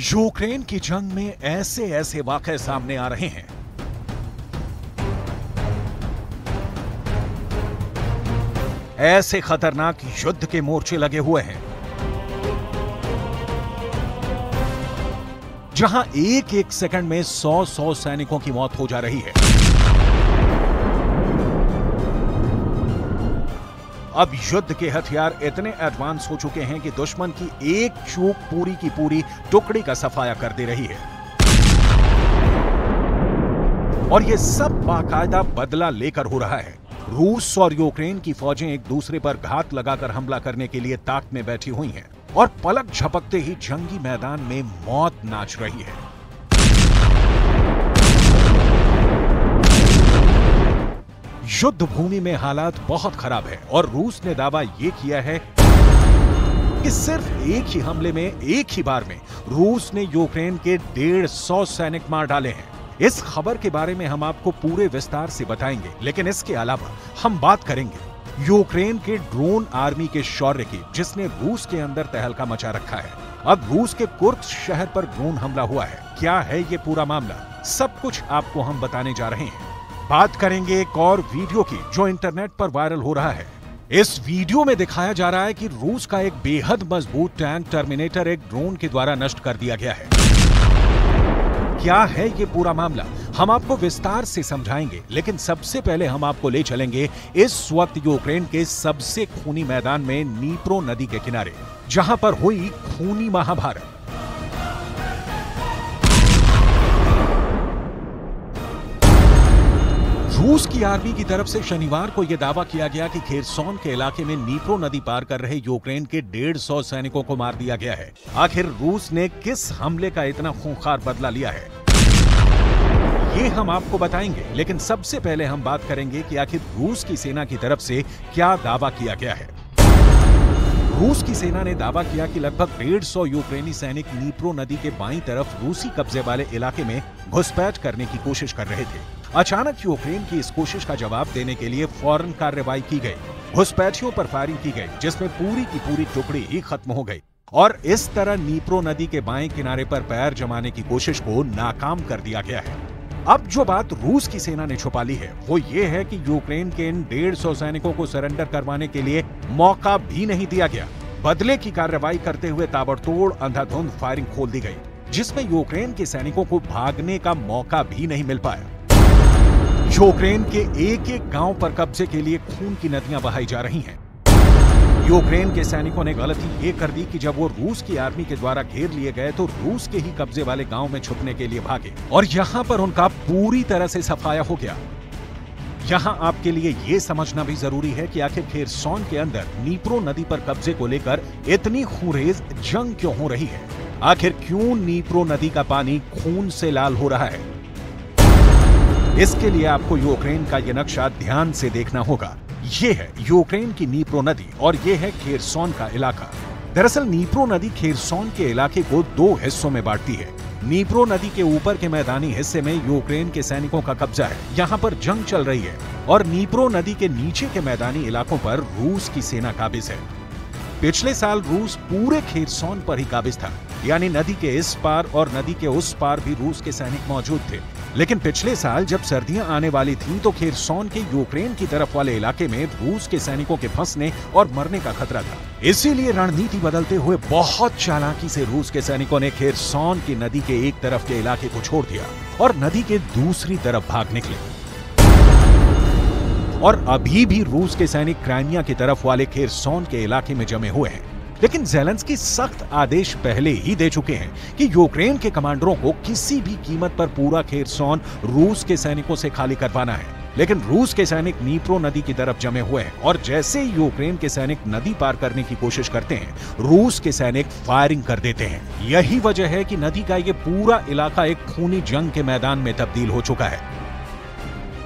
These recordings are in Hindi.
यूक्रेन की जंग में ऐसे ऐसे वाकये सामने आ रहे हैं ऐसे खतरनाक युद्ध के मोर्चे लगे हुए हैं जहां एक एक सेकंड में 100 सैनिकों की मौत हो जा रही है। अब युद्ध के हथियार इतने एडवांस हो चुके हैं कि दुश्मन की एक चूक पूरी की पूरी टुकड़ी का सफाया कर दे रही है और यह सब बाकायदा बदला लेकर हो रहा है। रूस और यूक्रेन की फौजें एक दूसरे पर घात लगाकर हमला करने के लिए ताक में बैठी हुई हैं और पलक झपकते ही जंगी मैदान में मौत नाच रही है। युद्ध भूमि में हालात बहुत खराब है और रूस ने दावा यह किया है कि सिर्फ एक ही हमले में एक ही बार में रूस ने यूक्रेन के 150 सैनिक मार डाले हैं। इस खबर के बारे में हम आपको पूरे विस्तार से बताएंगे, लेकिन इसके अलावा हम बात करेंगे यूक्रेन के ड्रोन आर्मी के शौर्य की, जिसने रूस के अंदर तहलका मचा रखा है। अब रूस के कुर्स्क शहर पर ड्रोन हमला हुआ है। क्या है ये पूरा मामला, सब कुछ आपको हम बताने जा रहे हैं। बात करेंगे एक और वीडियो की जो इंटरनेट पर वायरल हो रहा है। इस वीडियो में दिखाया जा रहा है कि रूस का एक बेहद मजबूत टैंक टर्मिनेटर एक ड्रोन के द्वारा नष्ट कर दिया गया है। क्या है ये पूरा मामला, हम आपको विस्तार से समझाएंगे, लेकिन सबसे पहले हम आपको ले चलेंगे इस वक्त यूक्रेन के सबसे खूनी मैदान में नीप्रो नदी के किनारे, जहां पर हुई खूनी महाभारत। रूस की आर्मी की तरफ से शनिवार को यह दावा किया गया कि खेरसोन के इलाके में नीप्रो नदी पार कर रहे यूक्रेन के 150 सैनिकों को मार दिया गया है। आखिर रूस ने किस हमले का इतना खूंखार बदला लिया है, ये हम आपको बताएंगे, लेकिन सबसे पहले हम बात करेंगे कि आखिर रूस की सेना की तरफ से क्या दावा किया गया है। रूस की सेना ने दावा किया कि लगभग 150 यूक्रेनी सैनिक नीप्रो नदी के बाईं तरफ रूसी कब्जे वाले इलाके में घुसपैठ करने की कोशिश कर रहे थे। अचानक यूक्रेन की इस कोशिश का जवाब देने के लिए फौरन कार्रवाई की गई। घुसपैठियों पर फायरिंग की गई, जिसमें पूरी की पूरी टुकड़ी ही खत्म हो गई और इस तरह नीप्रो नदी के बाएं किनारे पर पैर जमाने की कोशिश को नाकाम कर दिया गया है। अब जो बात रूस की सेना ने छुपा ली है वो ये है कि यूक्रेन के इन 150 सैनिकों को सरेंडर करवाने के लिए मौका भी नहीं दिया गया। बदले की कार्रवाई करते हुए ताबड़तोड़ अंधाधुंध फायरिंग खोल दी गई, जिसमें यूक्रेन के सैनिकों को भागने का मौका भी नहीं मिल पाया। यूक्रेन के एक एक गांव पर कब्जे के लिए खून की नदियां बहाई जा रही हैं। यूक्रेन के सैनिकों ने गलती ये कर दी कि जब वो रूस की आर्मी के द्वारा घेर लिए गए तो रूस के ही कब्जे वाले गांव में छुपने के लिए भागे और यहां पर उनका पूरी तरह से सफाया हो गया। यहां आपके लिए ये समझना भी जरूरी है कि आखिर खेरसोन के अंदर नीप्रो नदी पर कब्जे को लेकर इतनी खूंरेज जंग क्यों हो रही है। आखिर क्यों नीप्रो नदी का पानी खून से लाल हो रहा है, इसके लिए आपको यूक्रेन का यह नक्शा ध्यान से देखना होगा। ये है यूक्रेन की नीप्रो नदी और ये है खेरसोन का इलाका। दरअसल नीप्रो नदी खेरसोन के इलाके को दो हिस्सों में बांटती है। नीप्रो नदी के ऊपर के मैदानी हिस्से में यूक्रेन के सैनिकों का कब्जा है, यहाँ पर जंग चल रही है, और नीप्रो नदी के नीचे के मैदानी इलाकों पर रूस की सेना काबिज है। पिछले साल रूस पूरे खेरसोन पर ही काबिज था, यानी नदी के इस पार और नदी के उस पार भी रूस के सैनिक मौजूद थे। लेकिन पिछले साल जब सर्दियां आने वाली थीं तो खेरसोन के यूक्रेन की तरफ वाले इलाके में रूस के सैनिकों के फंसने और मरने का खतरा था। इसीलिए रणनीति बदलते हुए बहुत चालाकी से रूस के सैनिकों ने खेरसोन की नदी के एक तरफ के इलाके को छोड़ दिया और नदी के दूसरी तरफ भाग निकले। और अभी भी रूस के सैनिक क्राइमिया की तरफ वाले खेरसोन के इलाके में जमे हुए हैं। लेकिन ज़ेलेंस्की सख्त आदेश पहले ही दे चुके हैं कि यूक्रेन के कमांडरों को किसी भी कीमत पर पूरा खेरसोन रूस के सैनिकों से खाली करवाना है। लेकिन रूस के सैनिक नीप्रो नदी की तरफ जमे हुए हैं और जैसे ही यूक्रेन के सैनिक नदी पार करने की कोशिश करते हैं, रूस के सैनिक फायरिंग कर देते हैं। यही वजह है कि नदी का ये पूरा इलाका एक खूनी जंग के मैदान में तब्दील हो चुका है।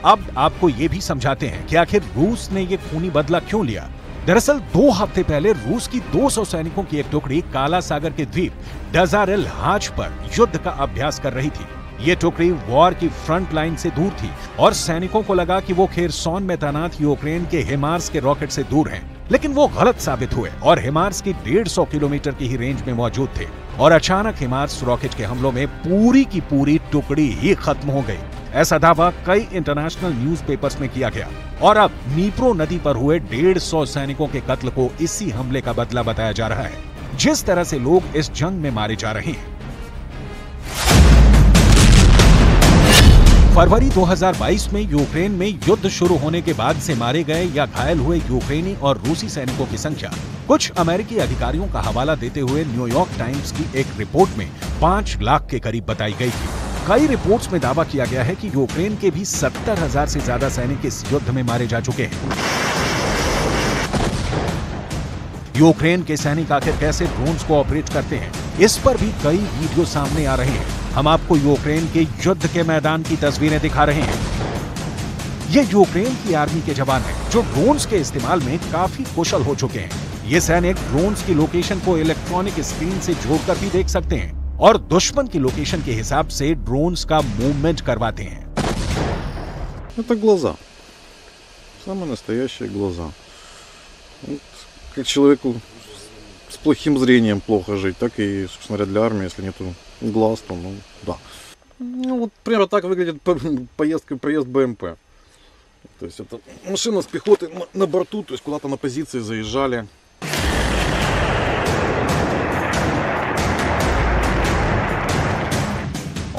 अब आपको ये भी समझाते हैं कि आखिर रूस ने ये खूनी बदला क्यों लिया। दरअसल 2 हफ्ते पहले रूस की 200 सैनिकों की एक टुकड़ी काला सागर के द्वीप डजारेल हाच पर युद्ध का अभ्यास कर रही थी। ये टुकड़ी वॉर की फ्रंट लाइन से दूर थी और सैनिकों को लगा कि वो खेरसॉन में तैनात यूक्रेन के हिमार्स के रॉकेट से दूर हैं। लेकिन वो गलत साबित हुए और हिमार्स की 150 किलोमीटर की ही रेंज में मौजूद थे और अचानक हिमार्स रॉकेट के हमलों में पूरी की पूरी टुकड़ी ही खत्म हो गई। ऐसा दावा कई इंटरनेशनल न्यूज़पेपर्स में किया गया और अब नीप्रो नदी पर हुए 150 सैनिकों के कत्ल को इसी हमले का बदला बताया जा रहा है। जिस तरह से लोग इस जंग में मारे जा रहे हैं। फरवरी 2022 में यूक्रेन में युद्ध शुरू होने के बाद से मारे गए या घायल हुए यूक्रेनी और रूसी सैनिकों की संख्या कुछ अमेरिकी अधिकारियों का हवाला देते हुए न्यूयॉर्क टाइम्स की एक रिपोर्ट में 5 लाख के करीब बताई गई थी। कई रिपोर्ट्स में दावा किया गया है कि यूक्रेन के भी 70,000 से ज्यादा सैनिक इस युद्ध में मारे जा चुके हैं। यूक्रेन के सैनिक आखिर कैसे ड्रोन्स को ऑपरेट करते हैं, इस पर भी कई वीडियो सामने आ रहे हैं। हम आपको यूक्रेन के युद्ध के मैदान की तस्वीरें दिखा रहे हैं। ये यूक्रेन की आर्मी के जवान हैं जो ड्रोन्स के इस्तेमाल में काफी कुशल हो चुके हैं। ये सैनिक ड्रोन्स की लोकेशन को इलेक्ट्रॉनिक स्क्रीन से जोड़कर भी देख सकते हैं और दुश्मन की लोकेशन के हिसाब से ड्रोन्स का मूवमेंट करवाते हैं। Это глаза. Самые настоящие глаза. Вот, как человеку с плохим зрением плохо жить, так и, собственно говоря, для армии, если нету глаз, то, ну, да. Ну, вот примерно так выглядит проезд БМП. То есть это машина с пехотой на борту, то есть куда-то на позиции заезжали.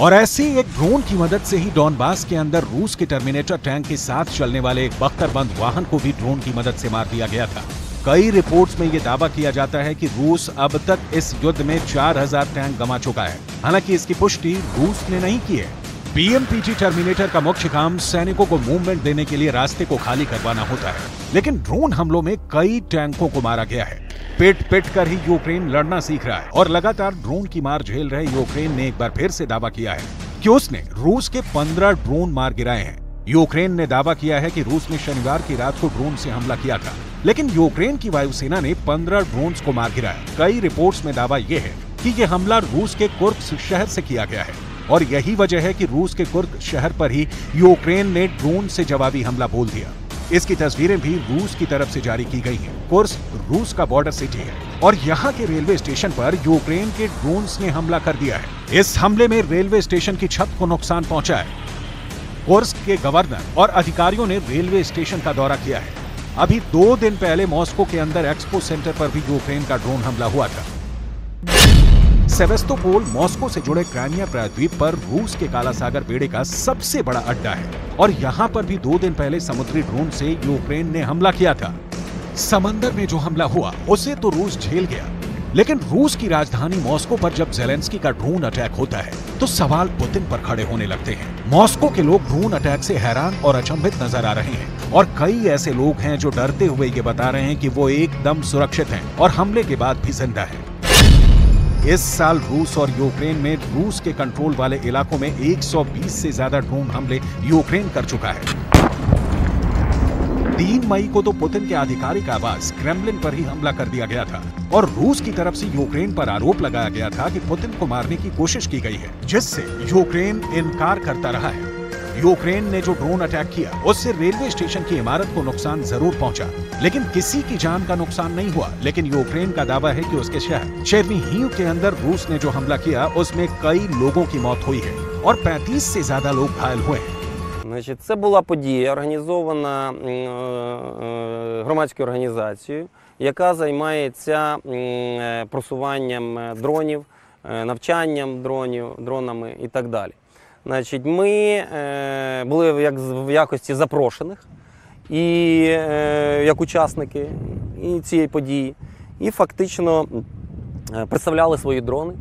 और ऐसे एक ड्रोन की मदद से ही डॉनबास के अंदर रूस के टर्मिनेटर टैंक के साथ चलने वाले एक बख्तरबंद वाहन को भी ड्रोन की मदद से मार दिया गया था। कई रिपोर्ट्स में यह दावा किया जाता है कि रूस अब तक इस युद्ध में 4000 टैंक गंवा चुका है। हालांकि इसकी पुष्टि रूस ने नहीं की है। बीएमपीटी टर्मिनेटर का मुख्य काम सैनिकों को मूवमेंट देने के लिए रास्ते को खाली करवाना होता है, लेकिन ड्रोन हमलों में कई टैंकों को मारा गया है। पिट कर ही यूक्रेन लड़ना सीख रहा है और लगातार ड्रोन की मार झेल रहे यूक्रेन ने एक बार फिर से दावा किया है कि उसने रूस के 15 ड्रोन मार गिराए हैं। यूक्रेन ने दावा किया है कि रूस ने शनिवार की रात को ड्रोन से हमला किया था, लेकिन यूक्रेन की वायुसेना ने 15 ड्रोन्स को मार गिराया। कई रिपोर्ट्स में दावा यह है कि यह हमला रूस के कुर्स्क शहर से किया गया है और यही वजह है कि रूस के कुर्स्क शहर पर ही यूक्रेन ने ड्रोन से जवाबी हमला बोल दिया। इसकी तस्वीरें भी रूस की तरफ से जारी की गई हैं। कुर्स्क रूस का बॉर्डर सिटी है और यहाँ के रेलवे स्टेशन पर यूक्रेन के ड्रोन्स ने हमला कर दिया है। इस हमले में रेलवे स्टेशन की छत को नुकसान पहुंचा है। कुर्स्क के गवर्नर और अधिकारियों ने रेलवे स्टेशन का दौरा किया है। अभी 2 दिन पहले मॉस्को के अंदर एक्सपो सेंटर पर भी यूक्रेन का ड्रोन हमला हुआ था। सेवेस्तोपोल मॉस्को से जुड़े क्राइमिया प्रायद्वीप पर रूस के काला सागर बेड़े का सबसे बड़ा अड्डा है और यहाँ पर भी 2 दिन पहले समुद्री ड्रोन से यूक्रेन ने हमला किया था। समंदर में जो हमला हुआ उसे तो रूस झेल गया, लेकिन रूस की राजधानी मॉस्को पर जब ज़ेलेंस्की का ड्रोन अटैक होता है तो सवाल पुतिन पर खड़े होने लगते हैं। मॉस्को के लोग ड्रोन अटैक से हैरान और अचंभित नजर आ रहे हैं और कई ऐसे लोग हैं जो डरते हुए ये बता रहे हैं कि वो एकदम सुरक्षित हैं और हमले के बाद भी जिंदा हैं। इस साल रूस और यूक्रेन में रूस के कंट्रोल वाले इलाकों में 120 से ज्यादा ड्रोन हमले यूक्रेन कर चुका है। 3 मई को तो पुतिन के आधिकारिक आवास क्रेमलिन पर ही हमला कर दिया गया था और रूस की तरफ से यूक्रेन पर आरोप लगाया गया था कि पुतिन को मारने की कोशिश की गई है, जिससे यूक्रेन इनकार करता रहा है। यूक्रेन ने जो ड्रोन अटैक किया उससे रेलवे स्टेशन की इमारत को नुकसान जरूर पहुंचा, लेकिन किसी की जान का नुकसान नहीं हुआ। लेकिन यूक्रेन का दावा है कि उसके शहर चेर्निहिव के अंदर रूस ने जो हमला किया उसमें कई लोगों की मौत हुई है और 35 से ज्यादा लोग घायल हुए हैं। Значить, це була подія, організована громадською організацією, яка займається просуванням дронів, навчанням дронами і так далі. Значить, ми були в якості запрошених і як учасники цієї події і фактично представляли свої дрони.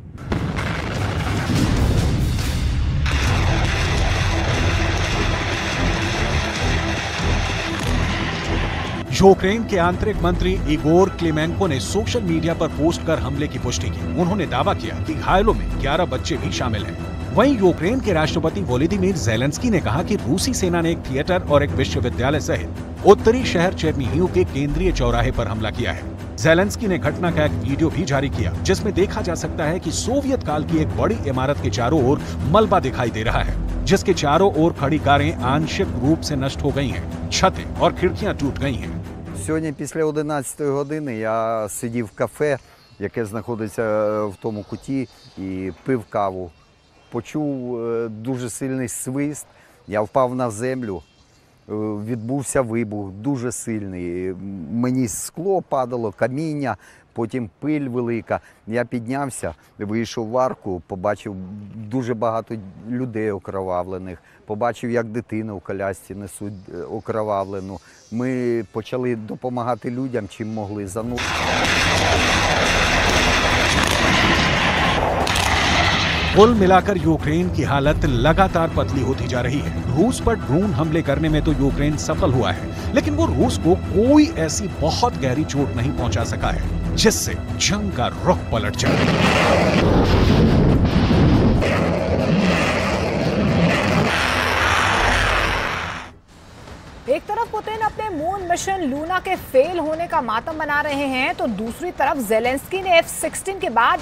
यूक्रेन के आंतरिक मंत्री इगोर क्लेमेंको ने सोशल मीडिया पर पोस्ट कर हमले की पुष्टि की। उन्होंने दावा किया कि घायलों में 11 बच्चे भी शामिल हैं। वहीं यूक्रेन के राष्ट्रपति वोलोदिमीर ज़ेलेंस्की ने कहा कि रूसी सेना ने एक थिएटर और एक विश्वविद्यालय सहित उत्तरी शहर चेर्निहिव के केंद्रीय चौराहे पर हमला किया है। ज़ेलेंस्की ने घटना का एक वीडियो भी जारी किया, जिसमें देखा जा सकता है कि सोवियत काल की एक बड़ी इमारत के चारों ओर मलबा दिखाई दे रहा है, जिसके चारों ओर खड़ी कारें आंशिक रूप से नष्ट हो गई हैं, छतें और खिड़कियां टूट गई हैं। Сьогодні після 11-ї години я сидів в кафе, яке знаходиться в тому куті, і пив каву. Почув дуже сильний свист, я впав на землю, відбувся вибух дуже сильний. Мені скло падало, каміння, потім пиль велика. Я піднявся, вийшов в арку, побачив дуже багато людей окровавлених, побачив, як дитину в колясці несуть окровавлену. Ми почали допомагати людям, чим могли. कुल मिलाकर यूक्रेन की हालत लगातार पतली होती जा रही है। रूस पर ड्रोन हमले करने में तो यूक्रेन सफल हुआ है, लेकिन वो रूस को कोई ऐसी बहुत गहरी चोट नहीं पहुंचा सका है जिससे जंग का रुख पलट जाए। एक तरफ पुतिन अपने मून मिशन लूना के फेल होने का मातम मना रहे हैं, तो दूसरी तरफ ज़ेलेंस्की ने F-16 के बाद